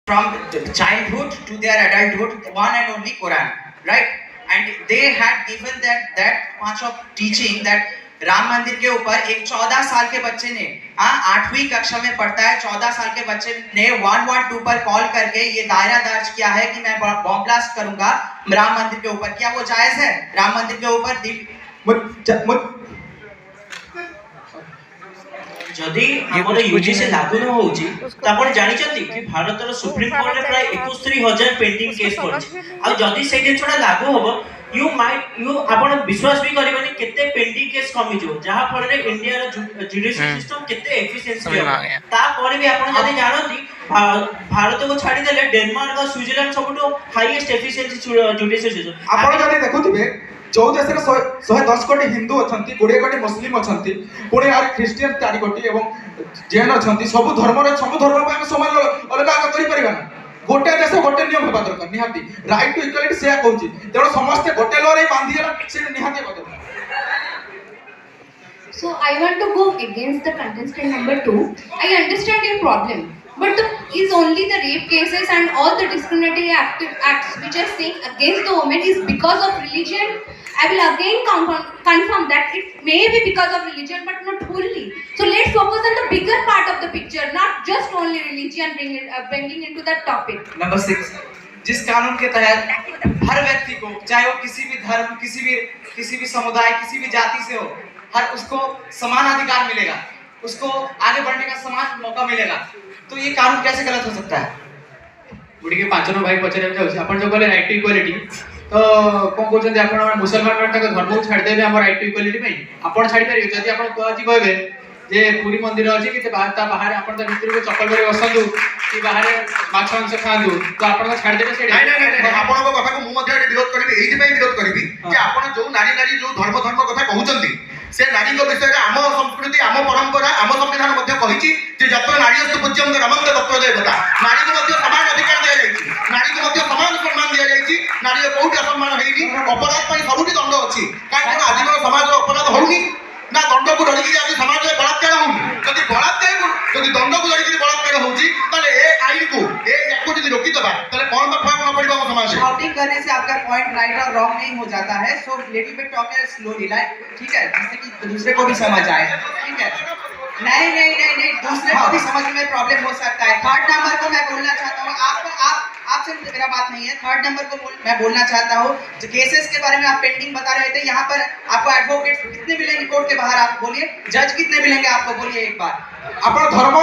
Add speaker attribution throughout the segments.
Speaker 1: from childhood to their adulthood, one and only Quran, right? And they had given that much of teaching that Ram मंदिर के ऊपर एक 14 साल के बच्चे ने 8वीं कक्षा में पढ़ता है, 14 साल के बच्चे ने 112 पर कॉल करके ये दायरा दर्ज किया है कि मैं बॉम्ब ब्लास्ट करूंगा राम मंदिर के ऊपर। क्या वो जायज है? राम मंदिर के ऊपर जदि हमर यूजी से लागू न होउची त आपण जानि छथि कि भारतर सुप्रीम कोर्ट रे प्राय 61000 पेंडिंग केस पड़छि आ जदि से दिन छोडा लागू होबो यू आपण विश्वास भी करबनी केते पेंडिंग केस कमी जो जहा फल रे इंडिया रो जुडिशियल सिस्टम केते एफिशिएंसी हो ता पर भी आपण जदि जानथि भारत को छाडी देले डेनमार्क और स्विट्जरलैंड सबटो हाईएस्ट एफिशिएंसी जुडिशियल सिस्टम।
Speaker 2: आपण जदि देखुथिबे जो देश में 110 कोटी हिंदू अच्छा 20 कोटी मुस्लिम अच्छा पुणे और ख्रीस्टियन 4 कोटी एवं जैन अच्छा सब धर्म आम समान अलग आग कर गोटे देश गोटे नियम होगा दरकार निहाती राइट टू इक्वालिटी से कहूँ तेणु समस्ते गोटे लरे बांधी से निहाती होगा दरकार।
Speaker 3: So I want to go against the contestant number 2. I understand your problem, but is only the rape cases and all the discriminatory acts which are saying against the women is because of religion? I will again confirm that it may be because of religion, but not wholly. So let's focus on the bigger part of the picture, not just only religion bringing into that topic.
Speaker 1: Number 6, जिस कानून के तहत हर व्यक्ति को चाहे वो किसी भी धर्म किसी भी समुदाय किसी भी जाति से हो हर उसको समान अधिकार मिलेगा, उसको आगे बढ़ने का समान मौका मिलेगा, तो ये कानून कैसे गलत हो सकता है?
Speaker 2: गुडी के पांचनो भाई पचरे जाउछ आपण जो कहले राइट टू इक्वालिटी तो कोन कहउछन आपण मुसलमान मानक धर्म को छाड़ देबे हमर राइट टू इक्वालिटी पई आपण छाड़ी पारि जदि आपण कहजी कहबे जे पूरी मंदिर अछि कि बाहर आपण त भीतर को चप्पल करे बसंतु कि बाहर माछ मांस खांतु तो आपण छाड़ देबे से
Speaker 4: नहीं आपण को कथा को मु मध्ये विरोध करबी एथि पई विरोध करबी कि आपण जो नारी जो धर्म कथा कहउछंती से नारी को विषय आम संस्कृति आम परंपरा आम संविधान मध्ये कहिछि जे जत्र नारी अस्तु पूज्यम रमन्त तत्र देवता नारी को मध्ये समान अधिकार दिया जाइछि नारी को मध्ये समान सम्मान दिया जाइछि नारी को कोउट सम्मान हेइनि अपराध पई सबुठी दंड अछि कारण आज समाज अपराध होउनी ना दंड को डरी आज समाज में बलात्कार होउनी जदि दंड को डरी बलात्कार होउछि तले ए आईन को ए याको जदि रोकी दबा तले कोन फर्क न पड़िबो समाज में।
Speaker 1: शाउटिंग करने से आपका पॉइंट राइट और रॉन्ग नहीं हो जाता है, so little bit talk slowly like ठीक है जिससे कि दूसरे को भी समझ आए, ठीक है? नहीं दूसरे को भी समझ में प्रॉब्लम हो सकता है। थर्ड नंबर को मैं बोलना चाहता हूँ आपसे मेरा बात नहीं है, थर्ड नंबर को मैं बोलना चाहता हूँ जो केसेस के बारे में आप पेंडिंग बता रहे थे यहाँ पर आपको एडवोकेट कितने मिलेंगे कोर्ट के बाहर आप बोलिए, जज कितने मिलेंगे आपको बोलिए एक बार।
Speaker 2: आपण धर्म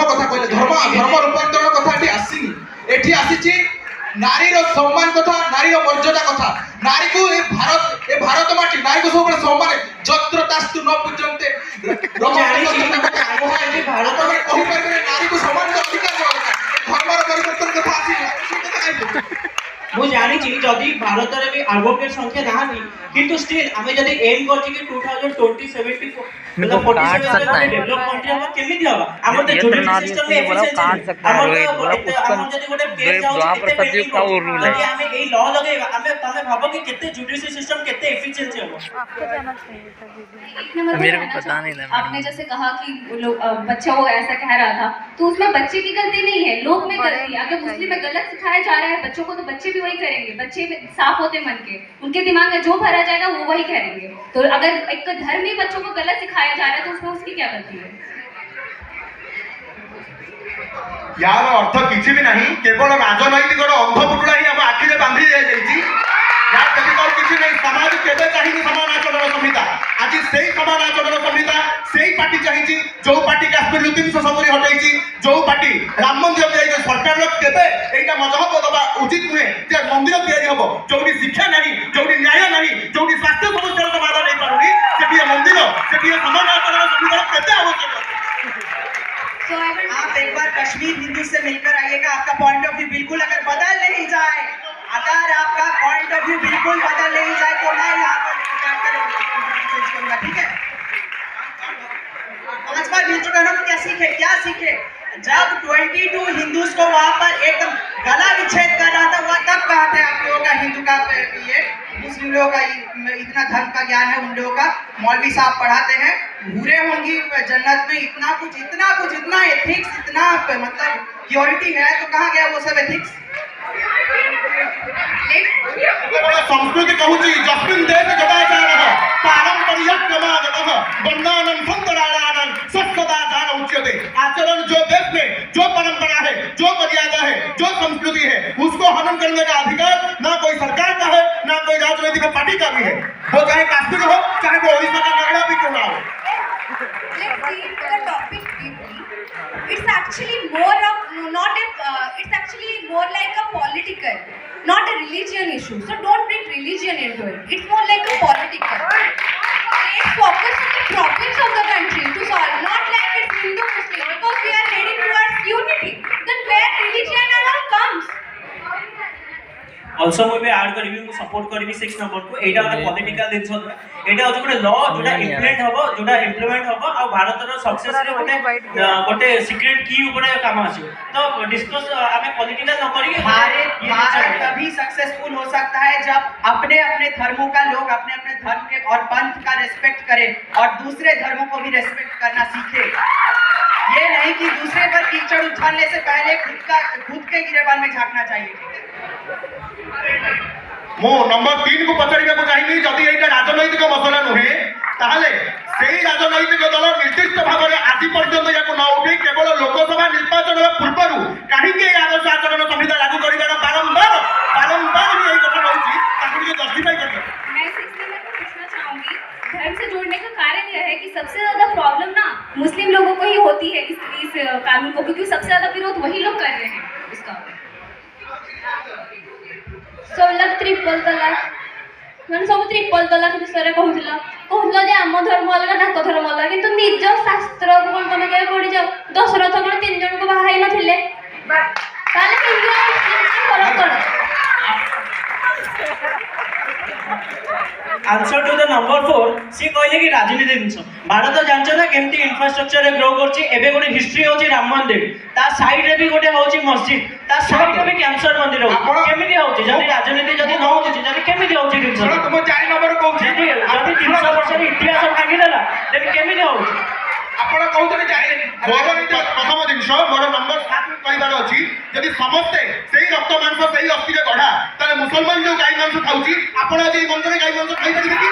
Speaker 2: कथा कहले धर्म रूपांतरण कथा एठी आसीनी एठी आसीची नारी रो सम्मान कथा नारी रो मर्यादा कथा नारी को ए भारत माटी नारी को सब सम्मान जत्र तास्तु न पूजन्ते भारत में कहि परबे नारी को सम्मान अधिकार धर्म रो परिवर्तन कथा आसी
Speaker 5: मु जानि छी जदि भारत रे भी एडवोकेट संख्या नाहनी किंतु स्टिल हमें जदि एम करछि कि 2020-70 मतलब 47 में डेवलप कंट्री हम केमिति होबा हमर त जुडिशियल सिस्टम में एफिशिएंसी हमर हमर जदि गोटे केस जाउछि केते पेंडिंग जदि हमें एई लॉ लगेबा हमें तमे भाबो कि केते जुडिशियल सिस्टम केते एफिशिएंसी होबो।
Speaker 3: आपको जाना चाहिए था, मेरे को पता नहीं था। आपने जैसे कहा कि बच्चा वो ऐसा कह रहा था तो उसमें बच्चे की गलती नहीं है, लोग में गलती है। अगर मुस्लिम में गलत सिखाया जा रहा है बच्चों को तो बच्चे भी वही करेंगे, बच्चे साफ होते मन के उनके दिमाग में जो भरा जाएगा वो वही करेंगे। तो अगर एक धर्म ही बच्चों को गलत सिखाया जा रहा है तो उसमें उसकी क्या गलती है?
Speaker 4: यार अर्थ किछि भी नहीं, केवल राजनैतिक अंधपुटुड़ा ही हम आखिरे बांधी दिया जाइछि यार कभी किछि नहीं। समाज केबे चाहिए समान आचरण संहिता आज से समान आचरण संहिता से पार्टी चाहिए जो पार्टी काश्मीर 370 हटाई जो पार्टी राम मंदिर दिया सरकार केबे एटा मजहब दबा उचित नुहे जे मंदिर दिया हम जोटी शिक्षा नहीं जोटी न्याय नहीं जोटी स्वास्थ्य समस्या समाधान नहीं पारुनी सेठी मंदिर सेठी समान आचरण संहिता केते आवश्यक।
Speaker 1: आप एक बार कश्मीर हिंदू से मिलकर आइएगा, आपका पॉइंट ऑफ व्यू बिल्कुल अगर बदल नहीं जाए, अगर आपका पॉइंट ऑफ व्यू बिल्कुल बदल नहीं जाए तो मैं यहाँ पर चेंज करूंगा, ठीक है? 5 बार मिल चुका हूँ, क्या सीखे? जब 22 हिंदूज को वहाँ पर एकदम गला विच्छेद कर रहा था वह तब कहा था आप लोगों का हिंदू का ये मुस्लिम लोगों का इतना धर्म का ज्ञान है उन लोगों का, मौलवी साहब पढ़ाते हैं, भूरे होंगे
Speaker 6: होंगी जन्नत में, इतना कुछ इतना एथिक्स, इतना मतलब प्योरिटी है, तो कहाँ गया वो सब एथिक्स?
Speaker 4: संस्कृति कहूची जस्मिन् देश जदाचारः पारंपरिक क्रमागतः वर्णानां संकराणानां सदाचार उच्यते। आचरण जो देश में जो परंपरा है, जो मर्यादा है, जो संस्कृति है, उसको हनन करने का अधिकार ना कोई सरकार का है, ना कोई राजनीतिक पार्टी का भी है, वो चाहे काश्मीर हो, चाहे वो ओडिशा का नगड़ा भी क्यों ना हो।
Speaker 3: Let's see the topic deeply. It's actually more of it's actually more like a political, not a religion issue. So don't bring religion into it. It's more like a political. Let's focus on the problems of the country to solve, not like it's Hindu-Muslim, because we are heading towards unity. Then where religion and all comes?
Speaker 5: also ମୁଁ ବି add କରିବି, ମୁଁ support କରିବି 6 ନମ୍ବରକୁ। ଏଇଟା ଗୋଟେ political ଜିନିଷ ନୁହେଁ, ଏଇଟା ହଉଛି ଗୋଟେ ଲ ଯୋଉଟା ଇମ୍ପ୍ଲିମେଣ୍ଟ ହବ ଆଉ ଭାରତର ସକ୍ସେସରେ ଗୋଟେ ସିକ୍ରେଟ କି ଉପରେ କାମ ଆସିବ। ତ ଡିସ୍କସ ଆମେ ପଲିଟିକାଲ ନ କରିକି
Speaker 6: भारत तभी सक्सेसफुल हो सकता है जब अपने अपने धर्मों का लोग अपने अपने धर्म के और पंथ का रेस्पेक्ट करें और दूसरे धर्मों को भी रेस्पेक्ट करना सीखे। ये नहीं कि दूसरे पर कीचड़ उछालने से पहले खुद के गिरेबान में झांकना चाहिए।
Speaker 4: मो नंबर 3 को पचारिବାକୁ ଚାହିଁବି, ଯଦି ଏଇଟା ରାଜନୈତିକ ମସଲା ନୁହେଁ ତାହେଲେ ସେଇ ରାଜନୈତିକ ଦଳ ନିର୍ଦ୍ଦିଷ୍ଟ ଭାବରେ ଆଜି ପର୍ଯ୍ୟନ୍ତ ୟାକୁ ନ ଉଠେଇ କେବଳ ଲୋକସଭା ନିର୍ବାଚନର ପୂର୍ବରୁ କାହିଁକି ଏହି ଆଦର୍ଶ ଆଚରଣ ସଂହିତା ଲାଗୁ କରିବାର ବାରମ୍ବାର ହିଁ ଏଇ କଥା ରହୁଛି, ତାକୁ ଟିକେ ଜଷ୍ଟିଫାଇ କରିବେ।
Speaker 3: मैं 6 नंबर को पूछना चाहूंगी, धर्म से जोड़ने का कारण यह है कि सबसे ज्यादा प्रॉब्लम ना मुस्लिम लोगों को ही होती है इस कानून को, क्योंकि सबसे ज्यादा विरोध वही लोग कर रहे हैं इसका। सब ट्रिपल तलाक ମାନେ ସବୁ ଟ୍ରିପଲ ତଲାକ ବିଷୟରେ କହୁଥିଲ ଯେ ଆମ ଧର୍ମ ଅଲଗା ତାଙ୍କ ଧର୍ମ ଅଲଗା, କିନ୍ତୁ ନିଜ ଶାସ୍ତ୍ରକୁ କ'ଣ ତମେ କେବେ ପଢିଯାଅ? ଦଶରଥ କ'ଣ 3 ଜଣଙ୍କୁ ବାହା ହେଇ ନଥିଲେ? ତାହେଲେ ହିନ୍ଦୁ ଆଉ ମୁସଲିମ ଫରକ କ'ଣ?
Speaker 5: आंसर टू द नंबर 4 सी कहले कि राजनीति जिनस भारत जानछ ना केमती इंफ्रास्ट्रक्चर रे ग्रो करछि। एबे गोटे हिस्ट्री होछि राम मंदिर, ता साइड रे भी गोटे होछि मस्जिद, ता साइड रे भी कैंसर मंदिर होछि। केमिति होछि जदी राजनीति जदी न होछि जदी केमिति होछि जिनस?
Speaker 2: ଶୁଣ ତୁମ 4 ନମ୍ବର କହୁଛି
Speaker 5: जदी 300 वर्ष रे इतिहास भागी देला देन केमिति होछि?
Speaker 2: ଆପଣ କହୁଛନ୍ତି ଜାଣିଲେ
Speaker 4: ମୋର ପ୍ରଥମ ଜିନିଷ ମୋର ନମ୍ବର 7 କହିବାର ଅଛି, ଯଦି ସମସ୍ତେ ସେଇ ରକ୍ତ ମାଂସ ସେଇ ଅସ୍ଥିରେ ଗଢା, ତାହେଲେ ମୁସଲମାନ ଯୋଉ ଗାଈ ମାଂସ ଖାଉଛି ଆପଣ ଆଜି ଏଇ ମନ୍ଦିରରେ ଗାଈ ମାଂସ ଖାଇପାରିବେ କି?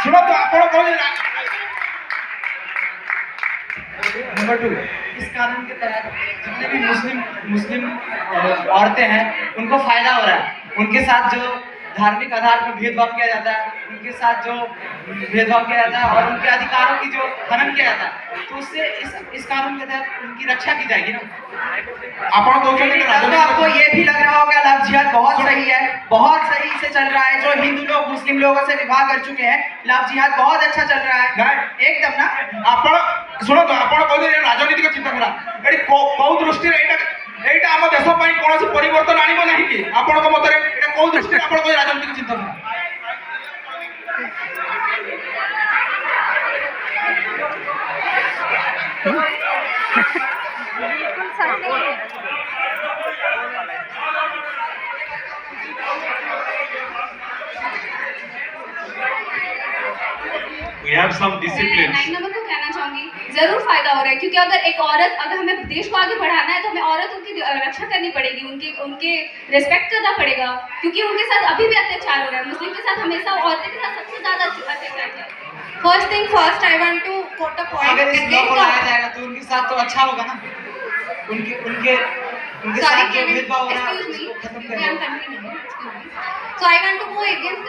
Speaker 2: ଶୁଣନ୍ତୁ ଆପଣ କହିଲେ
Speaker 6: नंबर 2, इस कानून के तहत जितने भी मुस्लिम औरतें हैं उनको फायदा हो रहा है। उनके साथ जो धार्मिक आधार पर भेदभाव किया जाता है, उनके साथ जो भेदभाव किया जाता है और उनके अधिकारों की जो हनन किया जाता है, तो उससे इस कानून के तहत उनकी रक्षा की जाएगी ना।
Speaker 2: ଆପଣ କହୁଛନ୍ତି कि
Speaker 6: तो आपको ये भी लग रहा होगा लव जिहाद बहुत सही है, बहुत सही से चल रहा है। जो हिंदू लोग मुस्लिम लोगों से विवाह कर चुके हैं, लव जिहाद बहुत अच्छा चल रहा है एकदम ना।
Speaker 2: ଆପଣ ଶୁଣନ୍ତୁ ଆପଣ କହୁଛନ୍ତି ରାଜନୈତିକ ଚିନ୍ତାଧାରା ଏଠି କୋଉ ଦୃଷ୍ଟିରେ ଏଇଟା ଆମ ଦେଶ ପାଇଁ କୌଣସି ପରିବର୍ତ୍ତନ ଆଣିବ ନାହିଁ କି? ଆପଣଙ୍କ ମତରେ ଏଇଟା କୋଉ ଦୃଷ୍ଟିରେ ଆପଣ କହୁଛନ୍ତି ରାଜନୈତିକ ଚିନ୍ତାଧାରା?
Speaker 7: We have some disciplines.
Speaker 3: 9 number को कहना चाहूंगी जरूर फायदा हो रहा है, क्योंकि अगर हमें देश को आगे बढ़ाना है तो हमें औरतों की रक्षा करनी पड़ेगी, उनके रिस्पेक्ट करना पड़ेगा, क्योंकि उनके साथ अभी भी अत्याचार हो रहा है। मुस्लिम के साथ हमेशा औरतें के साथ सबसे ज्यादा अत्याचार है। First thing first I want to quote a point.
Speaker 6: अगर इस लॉ को लाया जाएगा तो उनके साथ तो अच्छा होगा ना, उनके साथ जो भेदभाव हो रहा है उसको खत्म करें।
Speaker 3: So I want to go against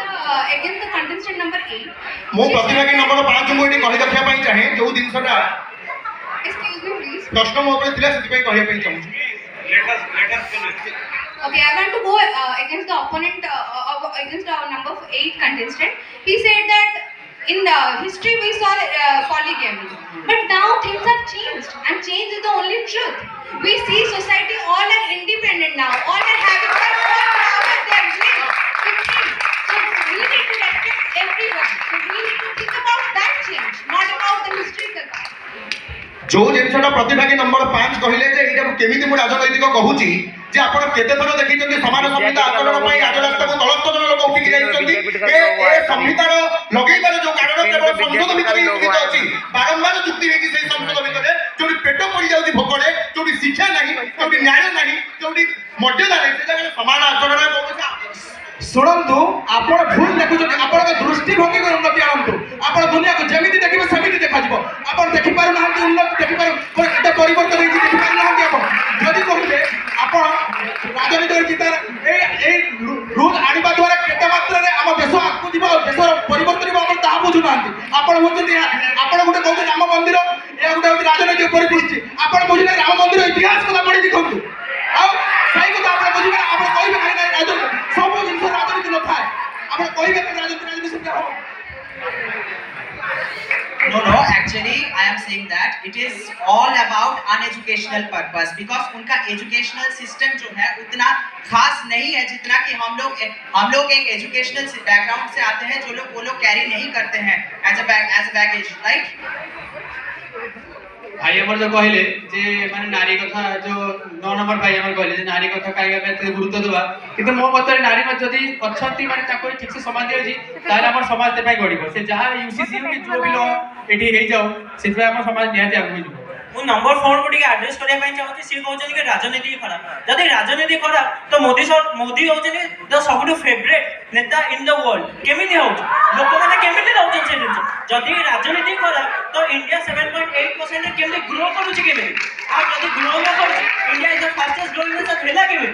Speaker 3: the contestant number 8.
Speaker 4: ମୁଁ ପ୍ରତିଭାଗୀ ନମ୍ବର 5 ମୁଁ ଏଠି କହି ରଖିବା ପାଇଁ ଚାହେଁ ଯୋଉ ଜିନିଷଟା
Speaker 3: Excuse me please.
Speaker 4: ପ୍ରଶ୍ନ ମୋ ଉପରେ ଥିଲା ସେଥିପାଇଁ କହିବା ପାଇଁ ଚାହୁଁଛି।
Speaker 7: Let us finish.
Speaker 3: Okay, I want to go against the opponent, against our number 8 contestant. He said that in history we saw polygamy, but now things have changed, and change is the only truth. We see society all are independent now, all are having their own power, their will to think. So we need to respect everyone. So we need to think about that change, not about the historical part.
Speaker 4: ଯୋଉ ଜିନିଷଟା ପ୍ରତିଭାଗୀ number 5 କହିଲେ ଯେ ଏଇଟାକୁ କେମିତି ମୁଁ ରାଜନୈତିକ କହୁଛି, ଯେ ଆପଣ କେତେ ଥର ଦେଖିଛନ୍ତି ସମାନ ସମ୍ବିତ ଆଚରଣ ପାଇଁ ରାଜରାସ୍ତାକୁ ତଳସ୍ତରର ଲୋକ कौशिक जाइछन्ती ए संहितार लगेइबार जो कारण केवल संसद भितर सीमित अछि बारंबार चुक्ति हेकि से संसद भितर जोडी पेट पड़ी जाउती भोकरे जोडी शिक्षा नाही जोडी न्याय नाही जोडी मर्यादा नाही से जगह समान आचरण बोलछा
Speaker 2: शुणु आपण भूल देखुଛନ୍ତି ଆପଣଙ୍କ ଦୃଷ୍ଟିଭଙ୍ଗୀ କୁ ଉନ୍ନତି ଆଣନ୍ତୁ ଆପଣ ଦୁନିଆକୁ ଯେମିତି ଦେଖିବେ ସେମିତି ଦେଖାଯିବ ଆପଣ ଦେଖି ପାରୁନାହାନ୍ତି ଉନ୍ନତି ଦେଖି ପାରୁ କେତେ ପରିବର୍ତ୍ତନ ହେଇଛି ଦେଖି ପାରୁନାହାନ୍ତି ଆପଣ ଯଦି କହିଲେ ଆପଣ ରାଜନୀତିର ଚିନ୍ତା এই ରୁଲ ଆଣିବା ଦ୍ୱାରା କେତେ ମାତ୍ରାରେ ଆମ ଦେଶ ଆଗକୁ ଯିବ ଦେଶର ପରିବର୍ତ୍ତନ ହେବ ଆପଣ ତାହା ବୁଝୁନାହାନ୍ତି ଆପଣ ବୁଝୁଛନ୍ତି ଆପଣ ଗୋଟେ କହୁଛନ୍ତି ରାମ ମନ୍ଦିର ଏହା ଗୋଟେ ହଉଛି ରାଜନୈତିକ ପରିଦୃଷ୍ଟି ଆପଣ ବୁଝିଲେ ରାମ ମନ୍ଦିର ଇତିହାସ କଥା ପଢି ଦେଖନ୍ତୁ ଆଉ ସେଇ କଥା ଆପଣ ବୁଝିବେ ଆପଣ କହିବେ ଖାଲି ରାଜନୀତି ସବୁ ଜିନିଷ ରାଜନୀତି ନଥାଏ ଆପଣ କହିବେ ରାଜନୀତି ସେମିତି ହବ
Speaker 8: No, actually I am saying that it is all about uneducational purpose because उनका educational system जो है उतना खास नहीं है जितना कि हम लोग एक educational background से आते हैं जो लोग वो लोग carry नहीं करते हैं as a baggage, right?
Speaker 6: भाई हमर जो कहले जे माने नारी कथा जो 9 नंबर भाई हमर कहले जे नारी कथा काहे एते गुरुत्व देबा किंतु मो मत नारी में जदी अछंती माने ताको ठीक से समाज देछि ताले हमर समाज ते भाई गडिबो से जहां यूसीसी कि जो भी लो एठी हे जाओ सेते हमर समाज निहाती आगु जिवो
Speaker 5: ମୁଁ ନମ୍ବର 4 କୁ ଟିକେ ଆଡ୍ରେସ କରିବା ପାଇଁ ଚାହୁଁଛି ସିଏ କହୁଛନ୍ତି କି ରାଜନୀତି ଖରାପ ଯଦି ରାଜନୀତି ଖରାପ ତ ମୋଦି ହଉଛନ୍ତି ଦ ସବୁଠୁ ଫେଭରେଟ ନେତା ଇନ ଦ ୱାର୍ଲଡ କେମିତି ହଉଛି ଲୋକମାନେ କେମିତି ରହୁଛନ୍ତି ସେ ଜିନିଷ ଯଦି ରାଜନୀତି ଖରାପ ତ ଇଣ୍ଡିଆ 7.8% ରେ କେମିତି ଗ୍ରୋ କରୁଛି କେମିତି ଆଉ ଯଦି ଗ୍ରୋ ନ କରୁଛି India is the fastest growing nation ହେଲା କେମିତି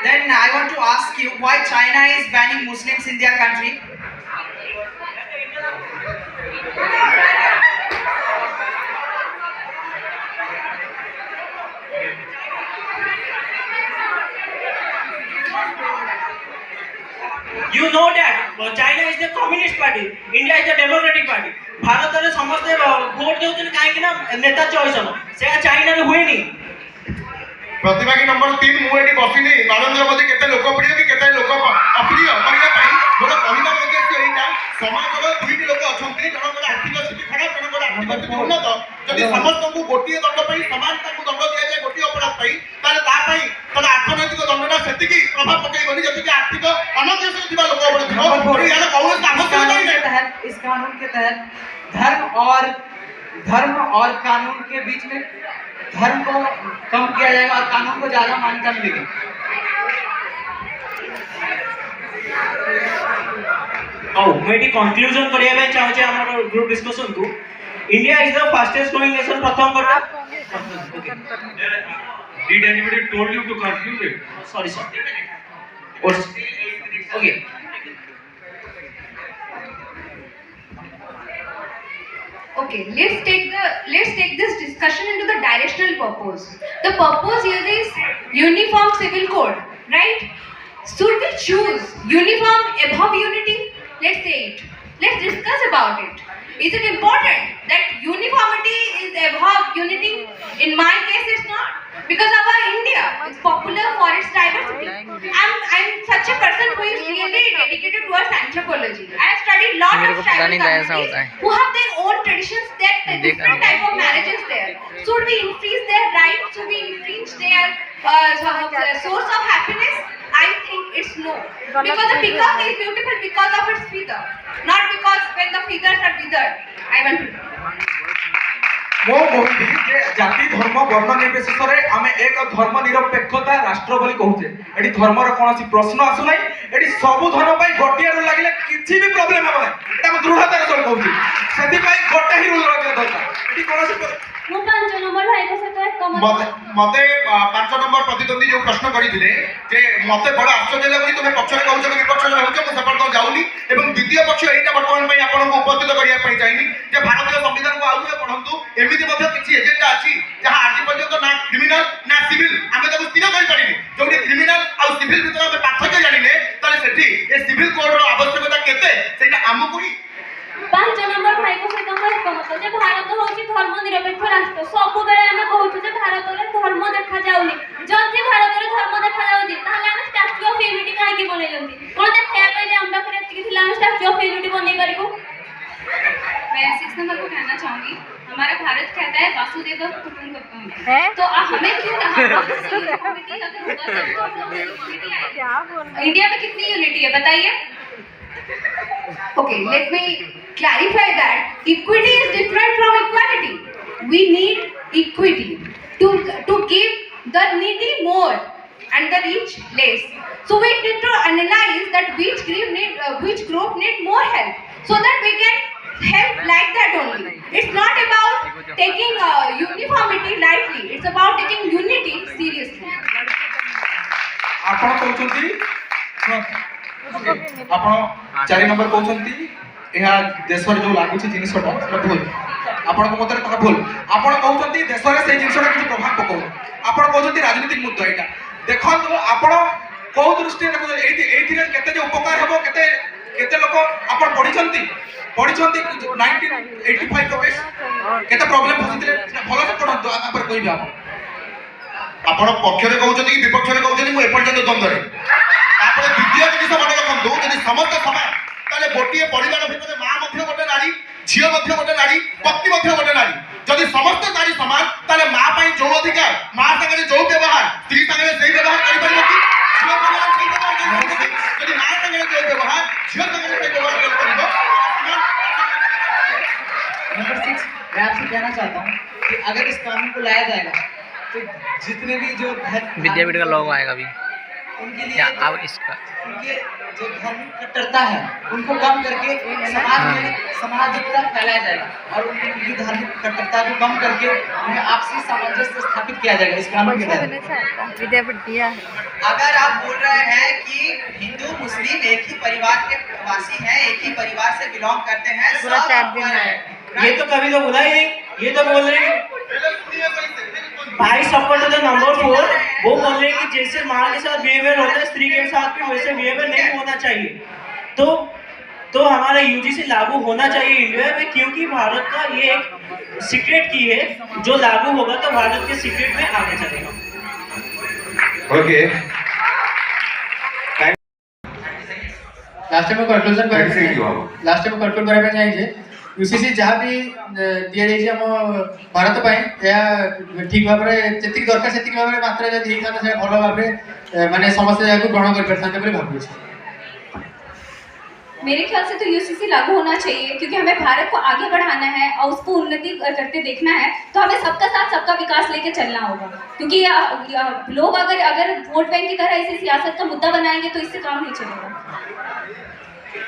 Speaker 8: Then I want to ask you why China is banning Muslims in their country?
Speaker 5: You know that China is the communist party, India is the democratic party. Bharat रे समस्त vote देउछन काहे कि ना नेता choice हो से चाइना रे हुए नहीं
Speaker 4: प्रतिभागी नंबर 3 मु एटी बसिनी नरेंद्र मोदी केते लोकप्रिय कि केते लोक अप्रिय करिया पई मोर कहना उद्देश्य एटा समाजर दुईटी लोक अछंती जनकर आर्थिक स्थिति खराब जनकर आर्थिक स्थिति उन्नत जदि समस्त को गोटिए दंड पई समान ताकू दंड दिया जाय गोटिए अपराध पई ताले ता पई तने अर्थनैतिक दंडना सेतिकी प्रभाव पकैबनी जति कि आर्थिक अनदेश दिबा लोक ऊपर थिबो और यार कौन आवश्यकता नहीं है
Speaker 6: इस कानून के तहत धर्म और कानून के बीच में धर्म को कम किया जाएगा और कानून को ज्यादा मान्यता मिलेगी
Speaker 5: मैं ये कंक्लूजन करिया ପାଇଁ ଚାହୁଁଛି ଆମର ग्रुप डिस्कशन को India is the fastest growing nation प्रथम करता
Speaker 7: Did anybody told you to conclude it?
Speaker 5: Sorry okay
Speaker 3: Okay, let's take this discussion into the directional purpose. The purpose here is uniform civil code, right? Should we choose uniform above unity? Let's say it. Let's discuss about it. Is it important that uniformity is above unity? In my case, it's not. Because our India is popular for its diversity. I'm such a person who is really dedicated towards anthropology. I have studied lot of tribal communities who have their own traditions, their different type of marriages there. Should we increase their rights? Should we infringe their source of happiness? I think it's no. Because the peacock is beautiful because of its feather, not because when the feathers are withered. I want to know.
Speaker 2: मो कहबी जे जाति धर्म वर्ण निर्विशेष रे आमे एक धर्म निरपेक्षता राष्ट्र बोली कहूचे एडी धर्मर कोनोसी प्रश्न आसु नै एडी सब धर्म पई गोटिया रूल लागिले किछि भी प्रॉब्लम हेबो नै एटा हम दृढ़तार सह कहूची सेति पई गोटे ही रूल लागले दरकार एडी कोनोसी
Speaker 3: मु 5 नंबर भाई को सहित एकमत
Speaker 4: मते 5 नंबर प्रतिद्वंदी जो प्रश्न करिथिले जे मते बड़ आश्चर्य लागली तुमे पक्षरे कहउछ कि विपक्षरे कहउछ मु सफल तो जाउनी एवं द्वितीय पक्ष एटा वर्तमान पई आपन को उपस्थित करिया पई चाइनी जे भारतीय संविधान को आउथे पढंतु एमिति मध्ये किछि एजेंडा अछि जहां आज पर्यंत ना क्रिमिनल ना सिविल आमे ताको स्थिर करि परिनी जोडी क्रिमिनल आ सिविल भितर आमे पार्थक्य जानिले ताले सेठी ए सिविल कोड रो आवश्यकता केते सेटा हमकु ही
Speaker 3: 5 नंबर भाई को सहित एकमत जे भारत होची धर्म निरपेक्ष राष्ट्र सब बेले हम कहउछु जे भारत रे धर्म देखा जाउनी जति भारत रे धर्म देखा जाउनी ताले हम स्टैच्यू ऑफ यूनिटी काहे की बनै जंती कोन देखया पे जे हम पाखरे एतिकी थिला हम स्टैच्यू ऑफ यूनिटी बनै परिबो मैं 6 नंबर को कहना चाहूंगी हमारा भारत कहता है वासुदेव कुटुंबकम, तो हमें क्यों यूनिटी अगर होगा तो हम लोग यूनिटी आएगी। इंडिया में कितनी यूनिटी है बताइए? Okay, let me clarify that equity is different from equality. We need equity to give the needy more and the rich less. So we need to analyze that which group need more help, so that we can help like that only. It's not about taking uniformity lightly. It's about taking unity seriously.
Speaker 2: ଆପଣ କହୁଛନ୍ତି ଆପଣ 4 number କହୁଛନ୍ତି ଏହା ଦେଶରେ ଯୋଉ ଲାଗୁଛି ଜିନିଷଟା ସେଟା ଭୁଲ, ଆପଣଙ୍କ ମତରେ ତାହା ଭୁଲ। ଆପଣ କହୁଛନ୍ତି ଦେଶରେ ସେଇ ଜିନିଷଟା କିଛି ପ୍ରଭାବ ପକାଉନି, ଆପଣ କହୁଛନ୍ତି ରାଜନୀତିକ ମୁଦ୍ଦା ଏଇଟା। ଦେଖନ୍ତୁ ଆପଣ କୋଉ ଦୃଷ୍ଟିରେ ଦେଖୁଛନ୍ତି, ଏଇଥିରେ କେତେ ଯେ ଉପକାର ହେବ, କେତେ ଲୋକ ଆପଣ ପଢିଛନ୍ତି 1985 ର କେସ୍ କେତେ ପ୍ରୋବ୍ଲେମ ଫସିଥିଲେ, ଭଲସେ ପଢନ୍ତୁ, ତାପରେ କହିବେ ଆପଣ।
Speaker 4: ଆପଣ ପକ୍ଷରେ କହୁଛନ୍ତି କି ବିପକ୍ଷରେ କହୁଛନ୍ତି, ମୁଁ ଏପର୍ଯ୍ୟନ୍ତ ଦ୍ୱନ୍ଦ୍ୱରେ। ତାପରେ ଦ୍ୱିତୀୟ ଜିନିଷ ମନେ ରଖନ୍ତୁ, ଯଦି ସମସ୍ତେ ସମାନ ତାହେଲେ ଗୋଟିଏ ପରିବାର ଭିତରେ ମା ମଧ୍ୟ ଗୋଟେ ନାରୀ, ଝିଅ ମଧ୍ୟ ଗୋଟେ ନାରୀ, ପତ୍ନୀ ମଧ୍ୟ ଗୋଟେ ନାରୀ। ଯଦି ସମସ୍ତେ ନାରୀ ସମାନ ତାହେଲେ ମା ପାଇଁ ଯୋଉ ଅଧିକାର, ମା ସାଙ୍ଗରେ ଯୋଉ ବ୍ୟବହାର, ସ୍ତ୍ରୀ ସାଙ୍ଗରେ ସେଇ ବ୍ୟବହାର କରିପାରିବ କି? ଝିଅ ସାଙ୍ଗରେ ସେଇ ବ୍ୟବହାର କରିପାରିବ କି? ଯଦି ମା ସାଙ୍ଗରେ ଯୋଉ ବ୍ୟବହାର, ଝିଅ ସାଙ୍ଗରେ ସେଇ ବ୍ୟବହାର କରିପାରିବ।
Speaker 6: नंबर 6, मैं आपसे कहना चाहता हूँ कि अगर इस कानून को लाया जाएगा तो जितने भी जो
Speaker 9: विद्यापीठ का लोगो आएगा अभी
Speaker 6: उनके लिए
Speaker 9: या अब इसका
Speaker 6: उनके जो धार्मिक कट्टरता है उनको कम करके समाज में सामाजिकता फैलाया जाएगा और उनकी धार्मिक कट्टरता को कम करके उन्हें आपसी सामंजस्य स्थापित किया जाएगा इस कानून के तहत।
Speaker 9: विद्यापीठ दिया है।
Speaker 8: अगर आप बोल रहे हैं कि हिंदू मुस्लिम एक ही परिवार के वासी हैं, एक ही परिवार से बिलोंग करते हैं,
Speaker 9: पूरा
Speaker 8: सब
Speaker 9: 4 दिन
Speaker 8: equal
Speaker 9: है।
Speaker 8: हैं।
Speaker 5: ये तो कभी तो बोला ही नहीं, ये तो बोल रहे हैं भाई सपोर्ट द नंबर 4, वो बोल रहे हैं कि जैसे माँ के साथ बिहेवियर होता है स्त्री के साथ भी वैसे बिहेवियर नहीं होना चाहिए। तो हमारा यूजीसी लागू होना चाहिए इंडिया में, क्योंकि भारत का ये एक सीक्रेट की है, जो लागू होगा तो भारत के सीक्रेट में आगे चलेगा।
Speaker 4: ओके,
Speaker 6: लास्ट में कंक्लूजन କରିବା ପାଇଁ ଚାହିଁजे यूसीसी जहाँ भी दिया जाइए हम भारत ପାଇଁ ଏହା ଠିକ ଭାବରେ ଯେତିକି ଦରକାର ସେତିକି ଭାବରେ ମାତ୍ରା ଯଦି ହେଇଥାନ୍ତା ସେ ଭଲ ଭାବରେ ମାନେ ସମସ୍ତେ ଏହାକୁ ଗ୍ରହଣ କରିପାରିଥାନ୍ତେ ବୋଲି ଭାବୁଛି।
Speaker 3: मेरे ख्याल से तो यूसीसी लागू होना चाहिए, क्योंकि हमें भारत को आगे बढ़ाना है और उसको उन्नति करते देखना है, तो हमें सबका साथ सबका विकास लेके चलना होगा। क्योंकि लोग अगर वोट बैंक की तरह इसे सियासत का मुद्दा बनाएंगे तो इससे काम नहीं चलेगा।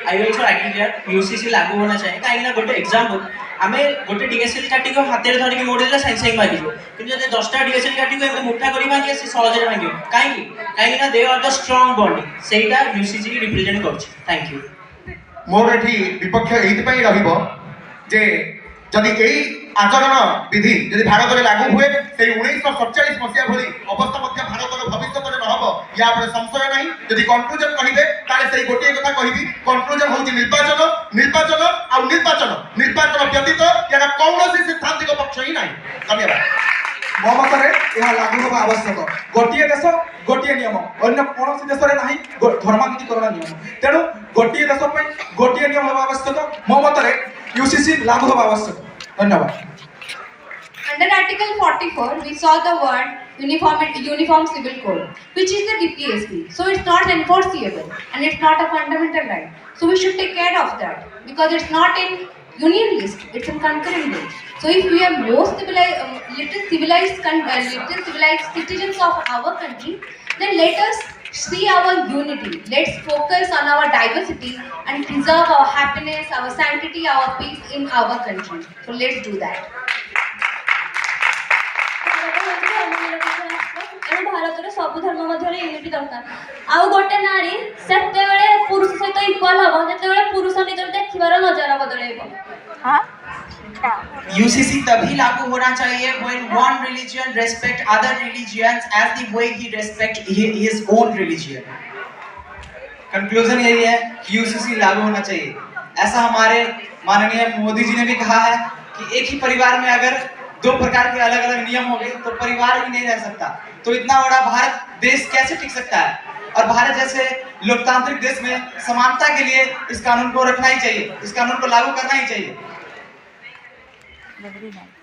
Speaker 5: I also agree that UCC लागू होना चाहिए। कहीं ना गोटे एग्जांपल आमे गोटे डीएसएल काटी को हाथ में धरिक मोड़ेला साइंस साइंस मागिबो, किंतु जदि 10टा डीएसएल काटी को एमते मुठा करी भांगे से सहज भांगे काई ना they are the strong bonding, सेटा यूसीसी रिप्रेजेंट करछि। Thank you.
Speaker 4: मोर एठी विपक्ष एइथिपाई रहिबो जे जदि एई आचरण विधि जदि भारत में लागू हुए से 1947 मसीहा भली अवस्था मध्य भारत भविष्य में नहब, या संशय नहीं। जदि कंक्लूजन कहिबे ताले से गोटे कथा कहबी, कंक्लूजन होची निर्वाचन निर्वाचन आ निर्वाचन निर्वाचन व्यतीत या कौनसी सिद्धांतिक पक्ष ही नहीं। धन्यवाद।
Speaker 2: ମୋ ମତରେ ଏହା ଲାଗୁ ହେବା ଆବଶ୍ୟକ। ଗୋଟିଏ ଦେଶ ଗୋଟିଏ ନିୟମ, ଅନ୍ୟ କୌଣସି ଦେଶରେ ନାହିଁ ଧର୍ମାନ୍ତରୀକରଣ ନିୟମ, ତେଣୁ ଗୋଟିଏ ଦେଶ ପାଇଁ ଗୋଟିଏ ନିୟମ ହେବା ଆବଶ୍ୟକ। ମୋ ମତରେ यूसीसी लागू ହେବା ଆବଶ୍ୟକ। ଧନ୍ୟବାଦ।
Speaker 3: Under Article 44, we saw the word uniform civil code, which is the DPSP. So it's not enforceable and it's not a fundamental right. So we should take care of that, because it's not in union list, it's in concurrent list. So if we are most little civilized citizens of our country, then let us see our unity. Let's focus on our diversity and preserve our happiness, our sanctity, our peace in our country. So let's do that.
Speaker 10: Bharat सब धर्म मध्य unity दरकार आउ गोटे नारी सेते पुरुष सहित equal हम जो पुरुष निजर देखिबार नजर बदलेब।
Speaker 8: UCC तभी लागू होना चाहिए when one religion respect other religions as the way he respect his own religion.
Speaker 6: Conclusion यही है कि यूसीसी लागू होना चाहिए। ऐसा हमारे माननीय मोदी जी ने भी कहा है कि एक ही परिवार में अगर 2 प्रकार के अलग अलग नियम हो गए तो परिवार ही नहीं रह सकता। तो इतना बड़ा भारत देश कैसे टिक सकता है? और भारत जैसे लोकतांत्रिक देश में समानता के लिए इस कानून को रखना ही चाहिए, इस कानून को लागू करना ही चाहिए।
Speaker 9: Every night.